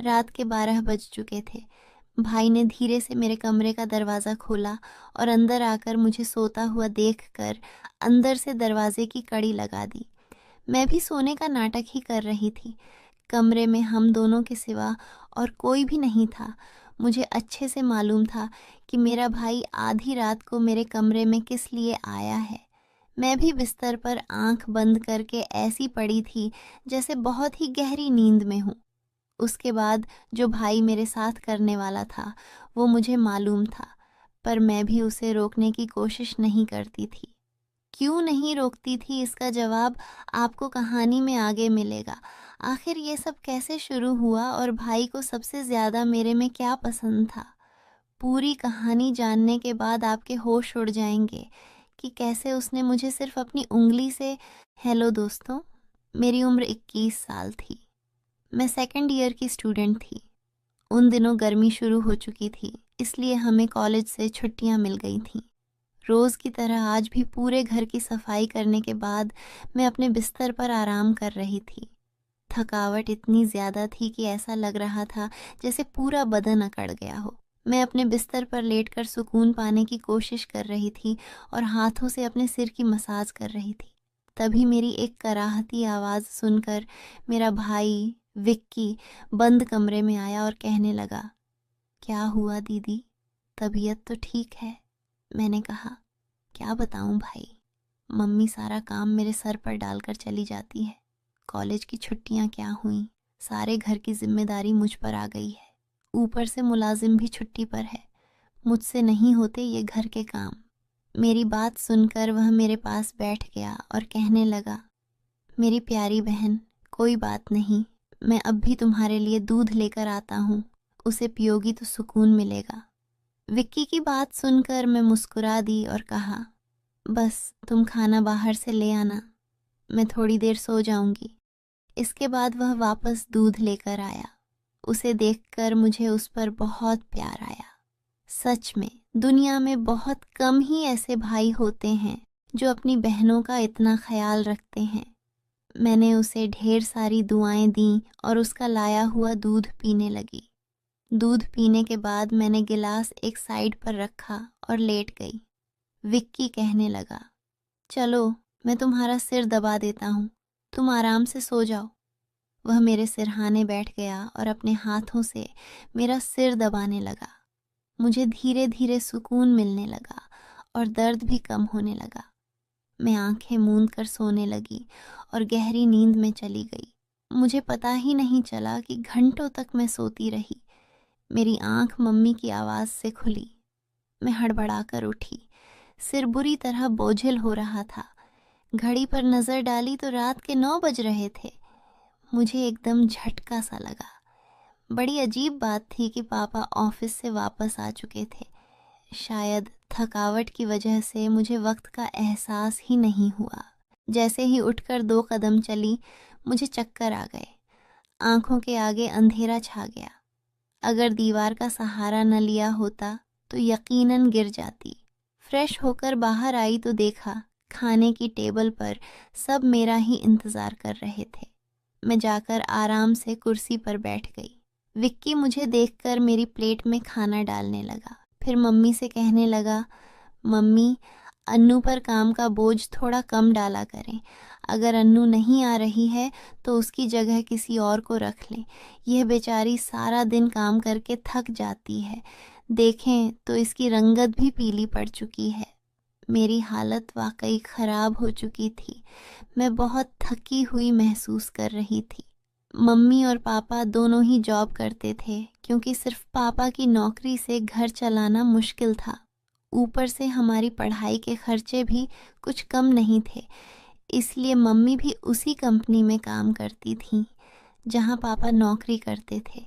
रात के 12 बज चुके थे। भाई ने धीरे से मेरे कमरे का दरवाज़ा खोला और अंदर आकर मुझे सोता हुआ देखकर अंदर से दरवाजे की कड़ी लगा दी। मैं भी सोने का नाटक ही कर रही थी। कमरे में हम दोनों के सिवा और कोई भी नहीं था। मुझे अच्छे से मालूम था कि मेरा भाई आधी रात को मेरे कमरे में किस लिए आया है। मैं भी बिस्तर पर आंख बंद करके ऐसी पड़ी थी जैसे बहुत ही गहरी नींद में हूँ। उसके बाद जो भाई मेरे साथ करने वाला था वो मुझे मालूम था, पर मैं भी उसे रोकने की कोशिश नहीं करती थी। क्यों नहीं रोकती थी इसका जवाब आपको कहानी में आगे मिलेगा। आखिर ये सब कैसे शुरू हुआ और भाई को सबसे ज़्यादा मेरे में क्या पसंद था। पूरी कहानी जानने के बाद आपके होश उड़ जाएंगे कि कैसे उसने मुझे सिर्फ अपनी उंगली से। हेलो दोस्तों, मेरी उम्र 21 साल थी। मैं सेकंड ईयर की स्टूडेंट थी। उन दिनों गर्मी शुरू हो चुकी थी, इसलिए हमें कॉलेज से छुट्टियां मिल गई थीं। रोज़ की तरह आज भी पूरे घर की सफाई करने के बाद मैं अपने बिस्तर पर आराम कर रही थी। थकावट इतनी ज़्यादा थी कि ऐसा लग रहा था जैसे पूरा बदन अकड़ गया हो। मैं अपने बिस्तर पर लेटकर सुकून पाने की कोशिश कर रही थी और हाथों से अपने सिर की मसाज कर रही थी। तभी मेरी एक कराहती आवाज़ सुनकर मेरा भाई विक्की बंद कमरे में आया और कहने लगा, क्या हुआ दीदी, तबीयत तो ठीक है? मैंने कहा, क्या बताऊं भाई, मम्मी सारा काम मेरे सर पर डालकर चली जाती है। कॉलेज की छुट्टियां क्या हुई, सारे घर की जिम्मेदारी मुझ पर आ गई है। ऊपर से मुलाजिम भी छुट्टी पर है। मुझसे नहीं होते ये घर के काम। मेरी बात सुनकर वह मेरे पास बैठ गया और कहने लगा, मेरी प्यारी बहन, कोई बात नहीं, मैं अब भी तुम्हारे लिए दूध लेकर आता हूँ, उसे पियोगी तो सुकून मिलेगा। विक्की की बात सुनकर मैं मुस्कुरा दी और कहा, बस तुम खाना बाहर से ले आना, मैं थोड़ी देर सो जाऊंगी। इसके बाद वह वापस दूध लेकर आया। उसे देखकर मुझे उस पर बहुत प्यार आया। सच में दुनिया में बहुत कम ही ऐसे भाई होते हैं जो अपनी बहनों का इतना ख्याल रखते हैं। मैंने उसे ढेर सारी दुआएं दी और उसका लाया हुआ दूध पीने लगी। दूध पीने के बाद मैंने गिलास एक साइड पर रखा और लेट गई। विक्की कहने लगा, चलो मैं तुम्हारा सिर दबा देता हूँ, तुम आराम से सो जाओ। वह मेरे सिरहाने बैठ गया और अपने हाथों से मेरा सिर दबाने लगा। मुझे धीरे धीरे सुकून मिलने लगा और दर्द भी कम होने लगा। मैं आंखें मूंद कर सोने लगी और गहरी नींद में चली गई। मुझे पता ही नहीं चला कि घंटों तक मैं सोती रही। मेरी आंख मम्मी की आवाज़ से खुली। मैं हड़बड़ाकर उठी। सिर बुरी तरह बोझिल हो रहा था। घड़ी पर नज़र डाली तो रात के 9 बज रहे थे। मुझे एकदम झटका सा लगा। बड़ी अजीब बात थी कि पापा ऑफिस से वापस आ चुके थे। शायद थकावट की वजह से मुझे वक्त का एहसास ही नहीं हुआ। जैसे ही उठकर 2 कदम चली, मुझे चक्कर आ गए। आंखों के आगे अंधेरा छा गया। अगर दीवार का सहारा न लिया होता तो यकीनन गिर जाती। फ्रेश होकर बाहर आई तो देखा खाने की टेबल पर सब मेरा ही इंतज़ार कर रहे थे। मैं जाकर आराम से कुर्सी पर बैठ गई। विक्की मुझे देखकर मेरी प्लेट में खाना डालने लगा। फिर मम्मी से कहने लगा, मम्मी, अन्नू पर काम का बोझ थोड़ा कम डाला करें। अगर अन्नू नहीं आ रही है तो उसकी जगह किसी और को रख लें। यह बेचारी सारा दिन काम करके थक जाती है। देखें तो इसकी रंगत भी पीली पड़ चुकी है। मेरी हालत वाकई ख़राब हो चुकी थी। मैं बहुत थकी हुई महसूस कर रही थी। मम्मी और पापा दोनों ही जॉब करते थे, क्योंकि सिर्फ पापा की नौकरी से घर चलाना मुश्किल था। ऊपर से हमारी पढ़ाई के खर्चे भी कुछ कम नहीं थे, इसलिए मम्मी भी उसी कंपनी में काम करती थीं जहां पापा नौकरी करते थे।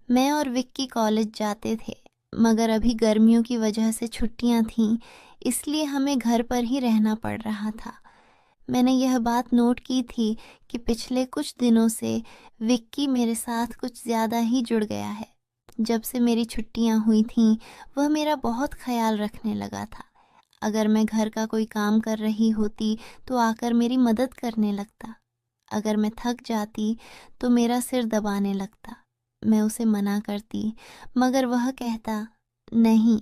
मैं और विक्की कॉलेज जाते थे, मगर अभी गर्मियों की वजह से छुट्टियां थीं, इसलिए हमें घर पर ही रहना पड़ रहा था। मैंने यह बात नोट की थी कि पिछले कुछ दिनों से विक्की मेरे साथ कुछ ज़्यादा ही जुड़ गया है। जब से मेरी छुट्टियां हुई थीं, वह मेरा बहुत ख्याल रखने लगा था। अगर मैं घर का कोई काम कर रही होती तो आकर मेरी मदद करने लगता। अगर मैं थक जाती तो मेरा सिर दबाने लगता। मैं उसे मना करती, मगर वह कहता, नहीं,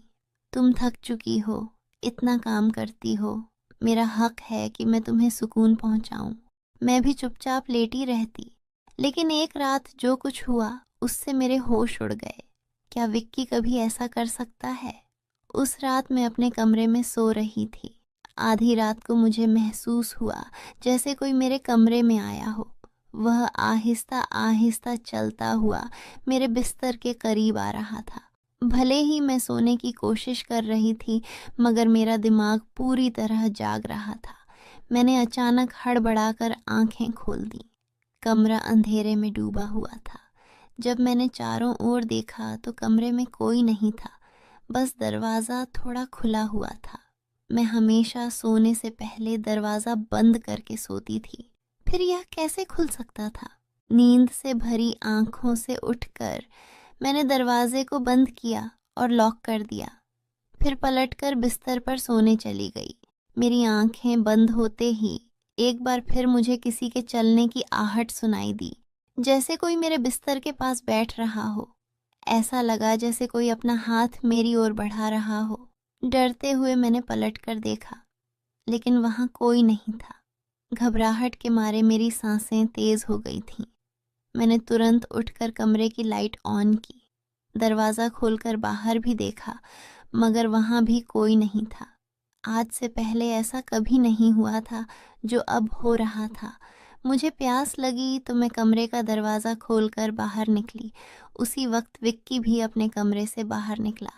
तुम थक चुकी हो, इतना काम करती हो, मेरा हक है कि मैं तुम्हें सुकून पहुंचाऊं। मैं भी चुपचाप लेटी रहती। लेकिन एक रात जो कुछ हुआ उससे मेरे होश उड़ गए। क्या विक्की कभी ऐसा कर सकता है? उस रात मैं अपने कमरे में सो रही थी। आधी रात को मुझे महसूस हुआ जैसे कोई मेरे कमरे में आया हो। वह आहिस्ता आहिस्ता चलता हुआ मेरे बिस्तर के करीब आ रहा था। भले ही मैं सोने की कोशिश कर रही थी, मगर मेरा दिमाग पूरी तरह जाग रहा था। मैंने अचानक हड़बड़ाकर आंखें खोल दी। कमरा अंधेरे में डूबा हुआ था। जब मैंने चारों ओर देखा तो कमरे में कोई नहीं था, बस दरवाज़ा थोड़ा खुला हुआ था। मैं हमेशा सोने से पहले दरवाज़ा बंद करके सोती थी। फिर यह कैसे खुल सकता था? नींद से भरी आंखों से उठकर मैंने दरवाजे को बंद किया और लॉक कर दिया। फिर पलटकर बिस्तर पर सोने चली गई। मेरी आंखें बंद होते ही एक बार फिर मुझे किसी के चलने की आहट सुनाई दी, जैसे कोई मेरे बिस्तर के पास बैठ रहा हो। ऐसा लगा जैसे कोई अपना हाथ मेरी ओर बढ़ा रहा हो। डरते हुए मैंने पलटकर देखा, लेकिन वहां कोई नहीं था। घबराहट के मारे मेरी सांसें तेज हो गई थीं। मैंने तुरंत उठकर कमरे की लाइट ऑन की। दरवाज़ा खोलकर बाहर भी देखा, मगर वहां भी कोई नहीं था। आज से पहले ऐसा कभी नहीं हुआ था जो अब हो रहा था। मुझे प्यास लगी तो मैं कमरे का दरवाज़ा खोलकर बाहर निकली। उसी वक्त विक्की भी अपने कमरे से बाहर निकला।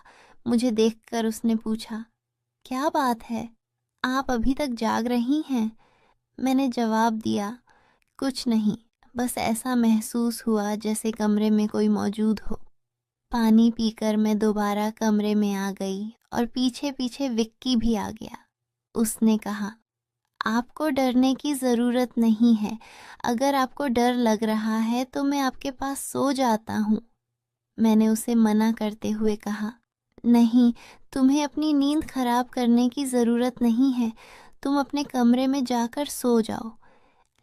मुझे देखकर उसने पूछा, क्या बात है, आप अभी तक जाग रही हैं? मैंने जवाब दिया, कुछ नहीं, बस ऐसा महसूस हुआ जैसे कमरे में कोई मौजूद हो। पानी पीकर मैं दोबारा कमरे में आ गई और पीछे पीछे विक्की भी आ गया। उसने कहा, आपको डरने की ज़रूरत नहीं है। अगर आपको डर लग रहा है तो मैं आपके पास सो जाता हूँ। मैंने उसे मना करते हुए कहा, नहीं, तुम्हें अपनी नींद खराब करने की ज़रूरत नहीं है, तुम अपने कमरे में जाकर सो जाओ।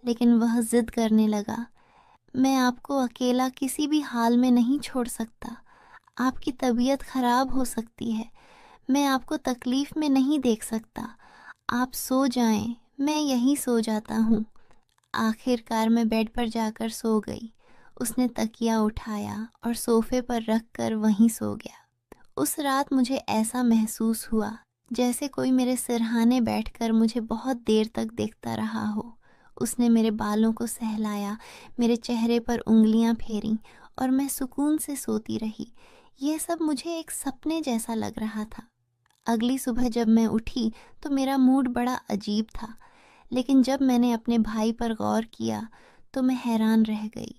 लेकिन वह ज़िद करने लगा, मैं आपको अकेला किसी भी हाल में नहीं छोड़ सकता। आपकी तबीयत खराब हो सकती है, मैं आपको तकलीफ में नहीं देख सकता। आप सो जाएं, मैं यहीं सो जाता हूँ। आखिरकार मैं बेड पर जाकर सो गई। उसने तकिया उठाया और सोफे पर रख कर वहीं सो गया। उस रात मुझे ऐसा महसूस हुआ जैसे कोई मेरे सिरहाने बैठकर मुझे बहुत देर तक देखता रहा हो। उसने मेरे बालों को सहलाया, मेरे चेहरे पर उंगलियां फेरीं और मैं सुकून से सोती रही। यह सब मुझे एक सपने जैसा लग रहा था। अगली सुबह जब मैं उठी तो मेरा मूड बड़ा अजीब था, लेकिन जब मैंने अपने भाई पर गौर किया तो मैं हैरान रह गई।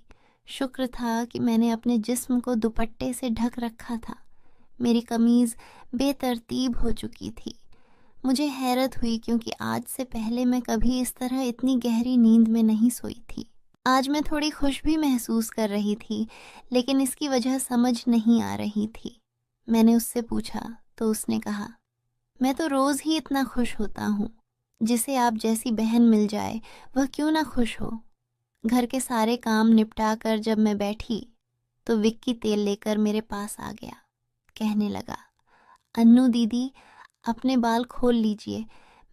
शुक्र था कि मैंने अपने जिस्म को दुपट्टे से ढक रखा था। मेरी कमीज़ बेतरतीब हो चुकी थी। मुझे हैरत हुई क्योंकि आज से पहले मैं कभी इस तरह इतनी गहरी नींद में नहीं सोई थी। आज मैं थोड़ी खुश भी महसूस कर रही थी, लेकिन इसकी वजह समझ नहीं आ रही थी। मैंने उससे पूछा तो उसने कहा, मैं तो रोज़ ही इतना खुश होता हूँ। जिसे आप जैसी बहन मिल जाए वह क्यों ना खुश हो। घर के सारे काम निपटा कर जब मैं बैठी तो विक्की तेल लेकर मेरे पास आ गया। कहने लगा, अन्नू दीदी, अपने बाल खोल लीजिए,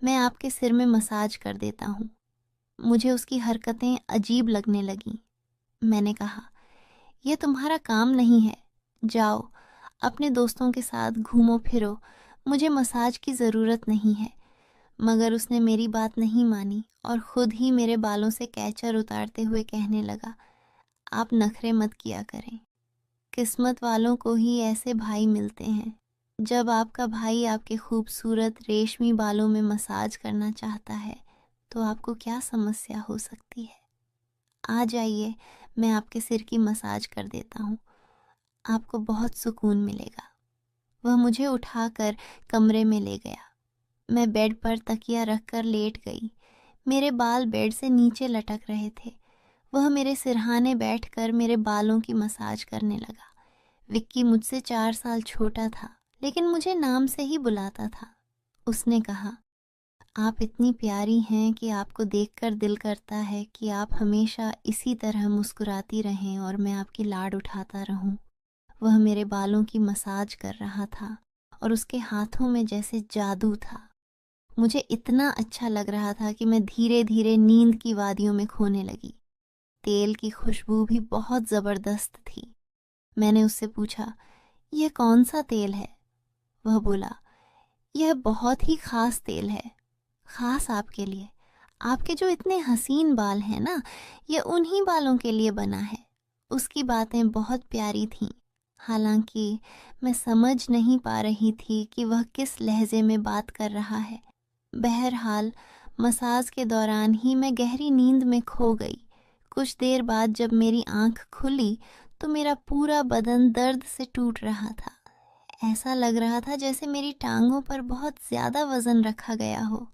मैं आपके सिर में मसाज कर देता हूँ। मुझे उसकी हरकतें अजीब लगने लगीं। मैंने कहा, यह तुम्हारा काम नहीं है, जाओ अपने दोस्तों के साथ घूमो फिरो, मुझे मसाज की ज़रूरत नहीं है। मगर उसने मेरी बात नहीं मानी और ख़ुद ही मेरे बालों से कैचर उतारते हुए कहने लगा, आप नखरे मत किया करें, किस्मत वालों को ही ऐसे भाई मिलते हैं। जब आपका भाई आपके खूबसूरत रेशमी बालों में मसाज करना चाहता है तो आपको क्या समस्या हो सकती है। आ जाइए, मैं आपके सिर की मसाज कर देता हूँ, आपको बहुत सुकून मिलेगा। वह मुझे उठाकर कमरे में ले गया। मैं बेड पर तकिया रखकर लेट गई। मेरे बाल बेड से नीचे लटक रहे थे। वह मेरे सिरहाने बैठकर मेरे बालों की मसाज करने लगा। विक्की मुझसे 4 साल छोटा था, लेकिन मुझे नाम से ही बुलाता था। उसने कहा, आप इतनी प्यारी हैं कि आपको देखकर दिल करता है कि आप हमेशा इसी तरह मुस्कुराती रहें और मैं आपकी लाड उठाता रहूं। वह मेरे बालों की मसाज कर रहा था और उसके हाथों में जैसे जादू था। मुझे इतना अच्छा लग रहा था कि मैं धीरे धीरे नींद की वादियों में खोने लगी। तेल की खुशबू भी बहुत जबरदस्त थी। मैंने उससे पूछा, यह कौन सा तेल है? वह बोला, यह बहुत ही खास तेल है, खास आपके लिए। आपके जो इतने हसीन बाल हैं ना, ये उन्हीं बालों के लिए बना है। उसकी बातें बहुत प्यारी थीं, हालांकि मैं समझ नहीं पा रही थी कि वह किस लहजे में बात कर रहा है। बहरहाल मसाज के दौरान ही मैं गहरी नींद में खो गई। कुछ देर बाद जब मेरी आंख खुली तो मेरा पूरा बदन दर्द से टूट रहा था। ऐसा लग रहा था जैसे मेरी टांगों पर बहुत ज्यादा वजन रखा गया हो।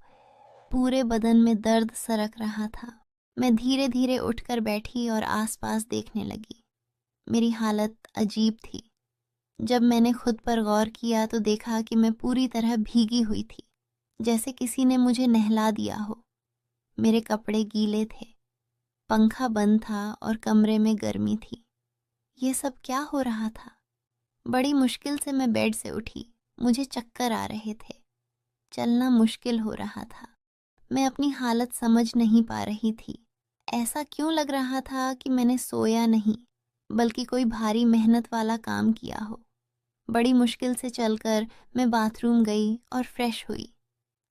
पूरे बदन में दर्द सरक रहा था। मैं धीरे धीरे उठकर बैठी और आसपास देखने लगी। मेरी हालत अजीब थी। जब मैंने खुद पर गौर किया तो देखा कि मैं पूरी तरह भीगी हुई थी, जैसे किसी ने मुझे नहला दिया हो। मेरे कपड़े गीले थे, पंखा बंद था और कमरे में गर्मी थी। ये सब क्या हो रहा था? बड़ी मुश्किल से मैं बेड से उठी। मुझे चक्कर आ रहे थे, चलना मुश्किल हो रहा था। मैं अपनी हालत समझ नहीं पा रही थी। ऐसा क्यों लग रहा था कि मैंने सोया नहीं, बल्कि कोई भारी मेहनत वाला काम किया हो। बड़ी मुश्किल से चलकर मैं बाथरूम गई और फ्रेश हुई।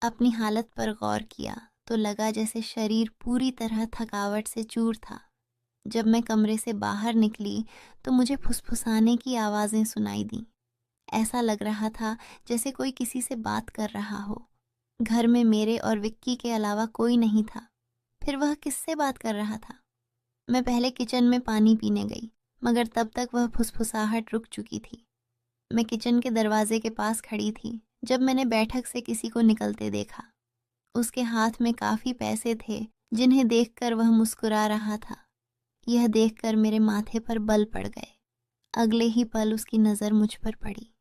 अपनी हालत पर गौर किया तो लगा जैसे शरीर पूरी तरह थकावट से चूर था। जब मैं कमरे से बाहर निकली तो मुझे फुसफुसाने की आवाज़ें सुनाई दी। ऐसा लग रहा था जैसे कोई किसी से बात कर रहा हो। घर में मेरे और विक्की के अलावा कोई नहीं था। फिर वह किससे बात कर रहा था? मैं पहले किचन में पानी पीने गई, मगर तब तक वह फुसफुसाहट रुक चुकी थी। मैं किचन के दरवाजे के पास खड़ी थी जब मैंने बैठक से किसी को निकलते देखा। उसके हाथ में काफ़ी पैसे थे, जिन्हें देखकर वह मुस्कुरा रहा था। यह देखकर मेरे माथे पर बल पड़ गए। अगले ही पल उसकी नज़र मुझ पर पड़ी।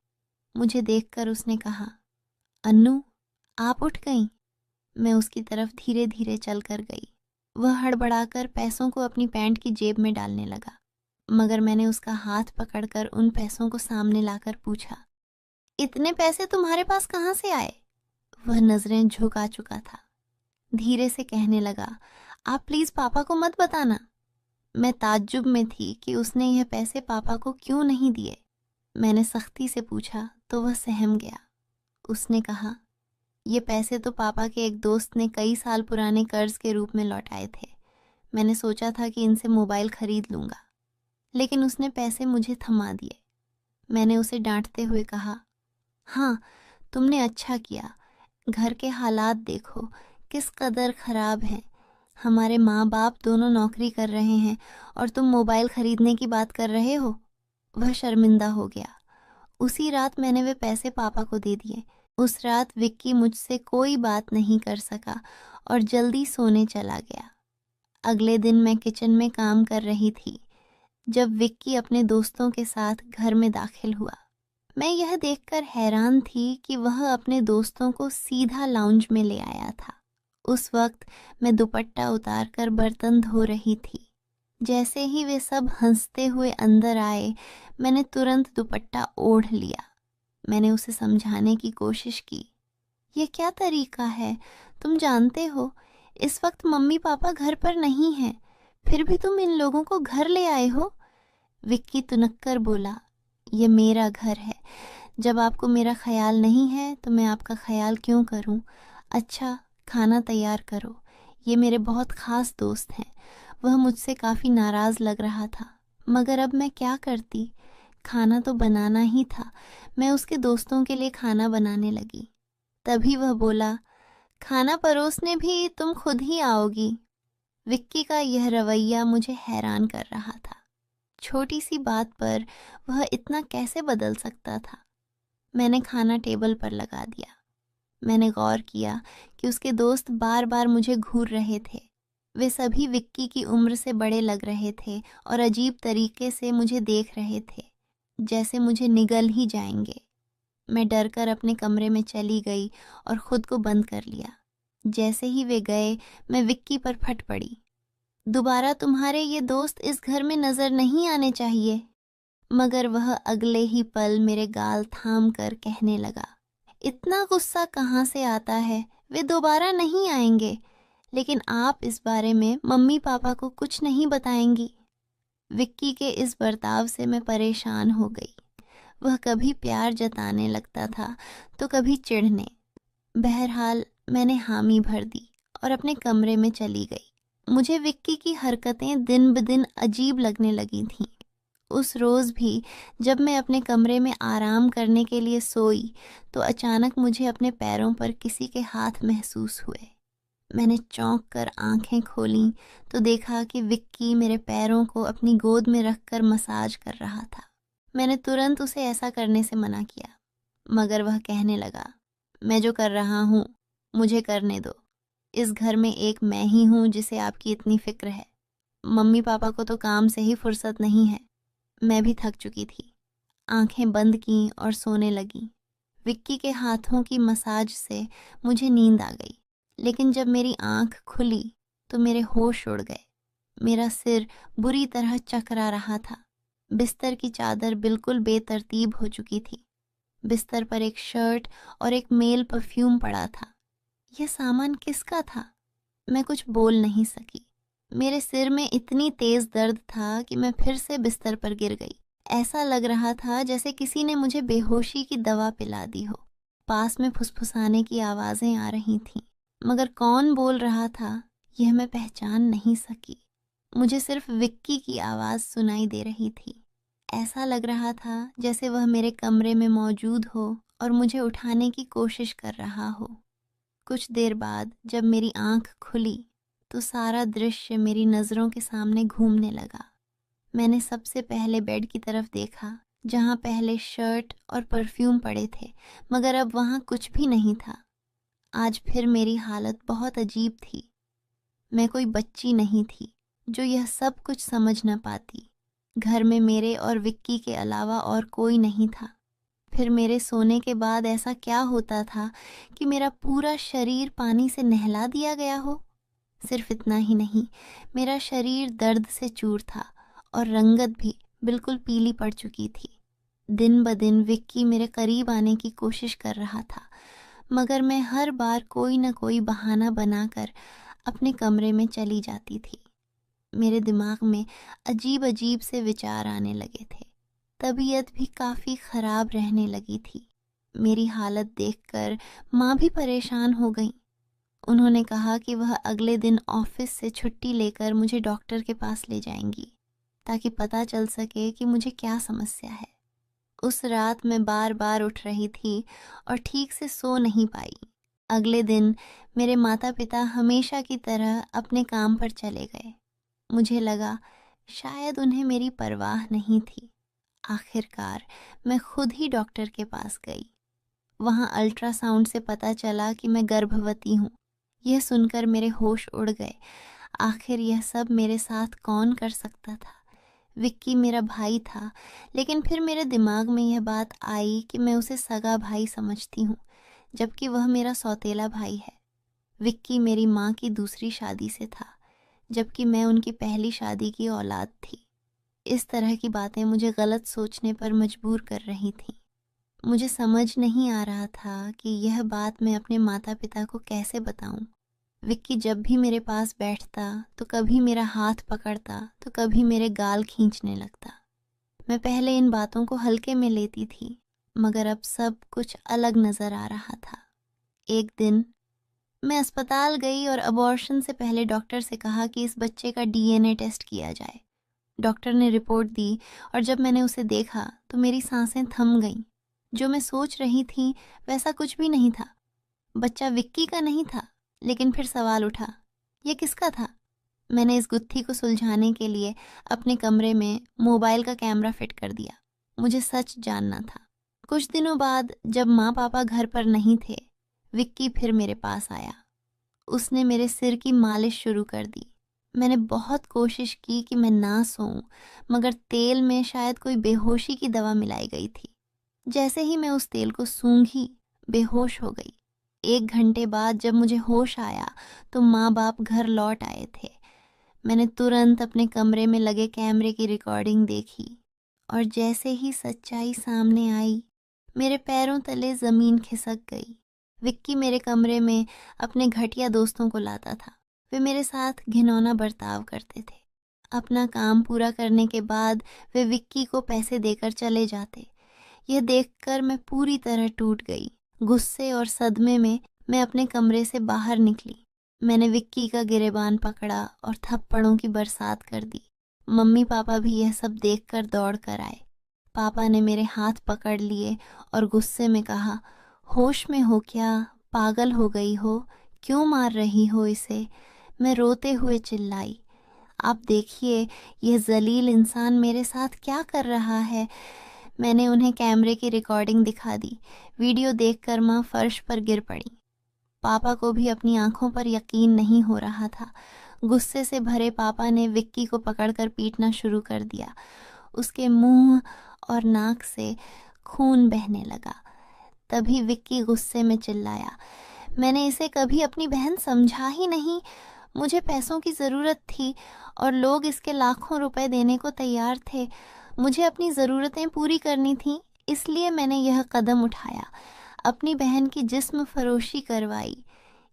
मुझे देखकर उसने कहा, अन्नू, आप उठ गईं? मैं उसकी तरफ धीरे धीरे चल कर गई। वह हड़बड़ाकर पैसों को अपनी पैंट की जेब में डालने लगा, मगर मैंने उसका हाथ पकड़कर उन पैसों को सामने लाकर पूछा, इतने पैसे तुम्हारे पास कहाँ से आए? वह नजरें झुका चुका था। धीरे से कहने लगा, आप प्लीज पापा को मत बताना। मैं ताज्जुब में थी कि उसने यह पैसे पापा को क्यों नहीं दिए। मैंने सख्ती से पूछा तो वह सहम गया। उसने कहा, ये पैसे तो पापा के एक दोस्त ने कई साल पुराने कर्ज के रूप में लौटाए थे। मैंने सोचा था कि इनसे मोबाइल खरीद लूंगा, लेकिन उसने पैसे मुझे थमा दिए। मैंने उसे डांटते हुए कहा, हाँ, तुमने अच्छा किया। घर के हालात देखो किस कदर खराब हैं। हमारे माँ बाप दोनों नौकरी कर रहे हैं और तुम मोबाइल खरीदने की बात कर रहे हो। वह शर्मिंदा हो गया। उसी रात मैंने वे पैसे पापा को दे दिए। उस रात विक्की मुझसे कोई बात नहीं कर सका और जल्दी सोने चला गया। अगले दिन मैं किचन में काम कर रही थी जब विक्की अपने दोस्तों के साथ घर में दाखिल हुआ। मैं यह देखकर हैरान थी कि वह अपने दोस्तों को सीधा लाउंज में ले आया था। उस वक्त मैं दुपट्टा उतारकर बर्तन धो रही थी। जैसे ही वे सब हंसते हुए अंदर आए, मैंने तुरंत दुपट्टा ओढ़ लिया। मैंने उसे समझाने की कोशिश की, ये क्या तरीका है? तुम जानते हो इस वक्त मम्मी पापा घर पर नहीं हैं, फिर भी तुम इन लोगों को घर ले आए हो। विक्की तुनक्कर बोला, ये मेरा घर है। जब आपको मेरा ख्याल नहीं है तो मैं आपका ख्याल क्यों करूं? अच्छा, खाना तैयार करो। ये मेरे बहुत ख़ास दोस्त हैं। वह मुझसे काफ़ी नाराज़ लग रहा था, मगर अब मैं क्या करती? खाना तो बनाना ही था। मैं उसके दोस्तों के लिए खाना बनाने लगी। तभी वह बोला, खाना परोसने भी तुम खुद ही आओगी? विक्की का यह रवैया मुझे हैरान कर रहा था। छोटी सी बात पर वह इतना कैसे बदल सकता था? मैंने खाना टेबल पर लगा दिया। मैंने गौर किया कि उसके दोस्त बार बार मुझे घूर रहे थे। वे सभी विक्की की उम्र से बड़े लग रहे थे और अजीब तरीके से मुझे देख रहे थे, जैसे मुझे निगल ही जाएंगे। मैं डरकर अपने कमरे में चली गई और खुद को बंद कर लिया। जैसे ही वे गए, मैं विक्की पर फट पड़ी। दोबारा तुम्हारे ये दोस्त इस घर में नजर नहीं आने चाहिए। मगर वह अगले ही पल मेरे गाल थाम कर कहने लगा, इतना गुस्सा कहाँ से आता है, वे दोबारा नहीं आएंगे। लेकिन आप इस बारे में मम्मी पापा को कुछ नहीं बताएंगी। विक्की के इस बर्ताव से मैं परेशान हो गई। वह कभी प्यार जताने लगता था तो कभी चिढ़ने। बहरहाल मैंने हामी भर दी और अपने कमरे में चली गई। मुझे विक्की की हरकतें दिन ब दिन अजीब लगने लगी थीं। उस रोज़ भी जब मैं अपने कमरे में आराम करने के लिए सोई तो अचानक मुझे अपने पैरों पर किसी के हाथ महसूस हुए। मैंने चौंक कर आंखें खोलीं तो देखा कि विक्की मेरे पैरों को अपनी गोद में रखकर मसाज कर रहा था। मैंने तुरंत उसे ऐसा करने से मना किया, मगर वह कहने लगा, मैं जो कर रहा हूँ मुझे करने दो। इस घर में एक मैं ही हूँ जिसे आपकी इतनी फिक्र है। मम्मी पापा को तो काम से ही फुर्सत नहीं है। मैं भी थक चुकी थी, आंखें बंद की और सोने लगी। विक्की के हाथों की मसाज से मुझे नींद आ गई, लेकिन जब मेरी आंख खुली तो मेरे होश उड़ गए। मेरा सिर बुरी तरह चकरा रहा था। बिस्तर की चादर बिल्कुल बेतरतीब हो चुकी थी। बिस्तर पर एक शर्ट और एक मेल परफ्यूम पड़ा था। यह सामान किसका था? मैं कुछ बोल नहीं सकी। मेरे सिर में इतनी तेज दर्द था कि मैं फिर से बिस्तर पर गिर गई। ऐसा लग रहा था जैसे किसी ने मुझे बेहोशी की दवा पिला दी हो। पास में फुसफुसाने की आवाजें आ रही थीं, मगर कौन बोल रहा था यह मैं पहचान नहीं सकी। मुझे सिर्फ विक्की की आवाज सुनाई दे रही थी। ऐसा लग रहा था जैसे वह मेरे कमरे में मौजूद हो और मुझे उठाने की कोशिश कर रहा हो। कुछ देर बाद जब मेरी आंख खुली तो सारा दृश्य मेरी नज़रों के सामने घूमने लगा। मैंने सबसे पहले बेड की तरफ देखा, जहाँ पहले शर्ट और परफ्यूम पड़े थे, मगर अब वहाँ कुछ भी नहीं था। आज फिर मेरी हालत बहुत अजीब थी। मैं कोई बच्ची नहीं थी जो यह सब कुछ समझ न पाती। घर में मेरे और विक्की के अलावा और कोई नहीं था। फिर मेरे सोने के बाद ऐसा क्या होता था कि मेरा पूरा शरीर पानी से नहला दिया गया हो? सिर्फ इतना ही नहीं, मेरा शरीर दर्द से चूर था और रंगत भी बिल्कुल पीली पड़ चुकी थी। दिन ब दिन विक्की मेरे करीब आने की कोशिश कर रहा था, मगर मैं हर बार कोई न कोई बहाना बनाकर अपने कमरे में चली जाती थी। मेरे दिमाग में अजीब अजीब से विचार आने लगे थे। तबीयत भी काफ़ी ख़राब रहने लगी थी। मेरी हालत देखकर माँ भी परेशान हो गई। उन्होंने कहा कि वह अगले दिन ऑफिस से छुट्टी लेकर मुझे डॉक्टर के पास ले जाएंगी, ताकि पता चल सके कि मुझे क्या समस्या है। उस रात मैं बार बार उठ रही थी और ठीक से सो नहीं पाई। अगले दिन मेरे माता पिता हमेशा की तरह अपने काम पर चले गए। मुझे लगा शायद उन्हें मेरी परवाह नहीं थी। आखिरकार मैं खुद ही डॉक्टर के पास गई। वहाँ अल्ट्रासाउंड से पता चला कि मैं गर्भवती हूँ। यह सुनकर मेरे होश उड़ गए। आखिर यह सब मेरे साथ कौन कर सकता था? विक्की मेरा भाई था, लेकिन फिर मेरे दिमाग में यह बात आई कि मैं उसे सगा भाई समझती हूँ, जबकि वह मेरा सौतेला भाई है। विक्की मेरी माँ की दूसरी शादी से था, जबकि मैं उनकी पहली शादी की औलाद थी। इस तरह की बातें मुझे गलत सोचने पर मजबूर कर रही थीं। मुझे समझ नहीं आ रहा था कि यह बात मैं अपने माता पिता को कैसे बताऊं। विक्की जब भी मेरे पास बैठता तो कभी मेरा हाथ पकड़ता तो कभी मेरे गाल खींचने लगता। मैं पहले इन बातों को हल्के में लेती थी, मगर अब सब कुछ अलग नजर आ रहा था। एक दिन मैं अस्पताल गई और अबॉर्शन से पहले डॉक्टर से कहा कि इस बच्चे का डीएनए टेस्ट किया जाए। डॉक्टर ने रिपोर्ट दी और जब मैंने उसे देखा तो मेरी सांसें थम गईं। जो मैं सोच रही थी वैसा कुछ भी नहीं था। बच्चा विक्की का नहीं था, लेकिन फिर सवाल उठा, यह किसका था? मैंने इस गुत्थी को सुलझाने के लिए अपने कमरे में मोबाइल का कैमरा फिट कर दिया। मुझे सच जानना था। कुछ दिनों बाद जब माँ पापा घर पर नहीं थे, विक्की फिर मेरे पास आया। उसने मेरे सिर की मालिश शुरू कर दी। मैंने बहुत कोशिश की कि मैं ना सोऊं, मगर तेल में शायद कोई बेहोशी की दवा मिलाई गई थी। जैसे ही मैं उस तेल को सूंघी, बेहोश हो गई। 1 घंटे बाद जब मुझे होश आया तो माँ बाप घर लौट आए थे। मैंने तुरंत अपने कमरे में लगे कैमरे की रिकॉर्डिंग देखी और जैसे ही सच्चाई सामने आई, मेरे पैरों तले ज़मीन खिसक गई। विक्की मेरे कमरे में अपने घटिया दोस्तों को लाता था। वे मेरे साथ घिनौना बर्ताव करते थे। अपना काम पूरा करने के बाद वे विक्की को पैसे देकर चले जाते। यह देखकर मैं पूरी तरह टूट गई। गुस्से और सदमे में मैं अपने कमरे से बाहर निकली। मैंने विक्की का गिरेबान पकड़ा और थप्पड़ों की बरसात कर दी। मम्मी पापा भी यह सब देखकर दौड़ कर आए। पापा ने मेरे हाथ पकड़ लिए और गुस्से में कहा, होश में हो क्या? पागल हो गई हो? क्यों मार रही हो इसे? मैं रोते हुए चिल्लाई, आप देखिए यह जलील इंसान मेरे साथ क्या कर रहा है। मैंने उन्हें कैमरे की रिकॉर्डिंग दिखा दी। वीडियो देखकर माँ फर्श पर गिर पड़ी। पापा को भी अपनी आंखों पर यकीन नहीं हो रहा था। गुस्से से भरे पापा ने विक्की को पकड़कर पीटना शुरू कर दिया। उसके मुंह और नाक से खून बहने लगा। तभी विक्की गुस्से में चिल्लाया, मैंने इसे कभी अपनी बहन समझा ही नहीं। मुझे पैसों की ज़रूरत थी और लोग इसके लाखों रुपए देने को तैयार थे। मुझे अपनी ज़रूरतें पूरी करनी थी, इसलिए मैंने यह कदम उठाया, अपनी बहन की जिस्म फरोशी करवाई।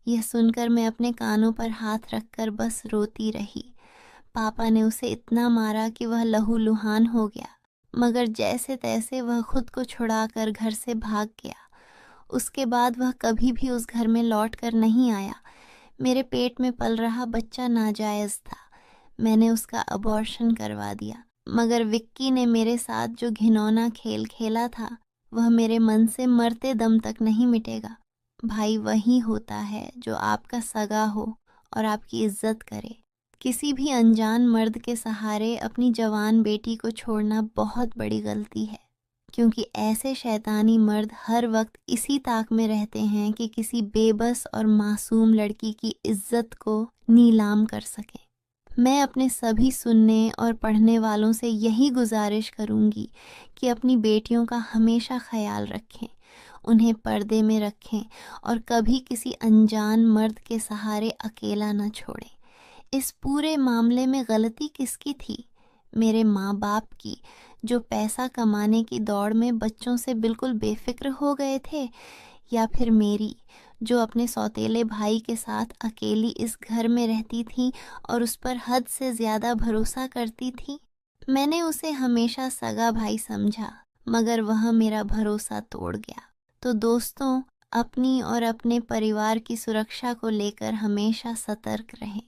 यह सुनकर मैं अपने कानों पर हाथ रखकर बस रोती रही। पापा ने उसे इतना मारा कि वह लहूलुहान हो गया, मगर जैसे तैसे वह खुद को छुड़ाकर घर से भाग गया। उसके बाद वह कभी भी उस घर में लौट कर नहीं आया। मेरे पेट में पल रहा बच्चा नाजायज़ था। मैंने उसका अबॉर्शन करवा दिया, मगर विक्की ने मेरे साथ जो घिनौना खेल खेला था वह मेरे मन से मरते दम तक नहीं मिटेगा। भाई वही होता है जो आपका सगा हो और आपकी इज्जत करे। किसी भी अनजान मर्द के सहारे अपनी जवान बेटी को छोड़ना बहुत बड़ी गलती है, क्योंकि ऐसे शैतानी मर्द हर वक्त इसी ताक में रहते हैं कि किसी बेबस और मासूम लड़की की इज्जत को नीलाम कर सकें। मैं अपने सभी सुनने और पढ़ने वालों से यही गुजारिश करूंगी कि अपनी बेटियों का हमेशा ख्याल रखें, उन्हें पर्दे में रखें और कभी किसी अनजान मर्द के सहारे अकेला न छोड़ें। इस पूरे मामले में गलती किसकी थी? मेरे माँ बाप की, जो पैसा कमाने की दौड़ में बच्चों से बिल्कुल बेफिक्र हो गए थे, या फिर मेरी, जो अपने सौतेले भाई के साथ अकेली इस घर में रहती थी और उस पर हद से ज़्यादा भरोसा करती थी। मैंने उसे हमेशा सगा भाई समझा, मगर वह मेरा भरोसा तोड़ गया। तो दोस्तों, अपनी और अपने परिवार की सुरक्षा को लेकर हमेशा सतर्क रहें।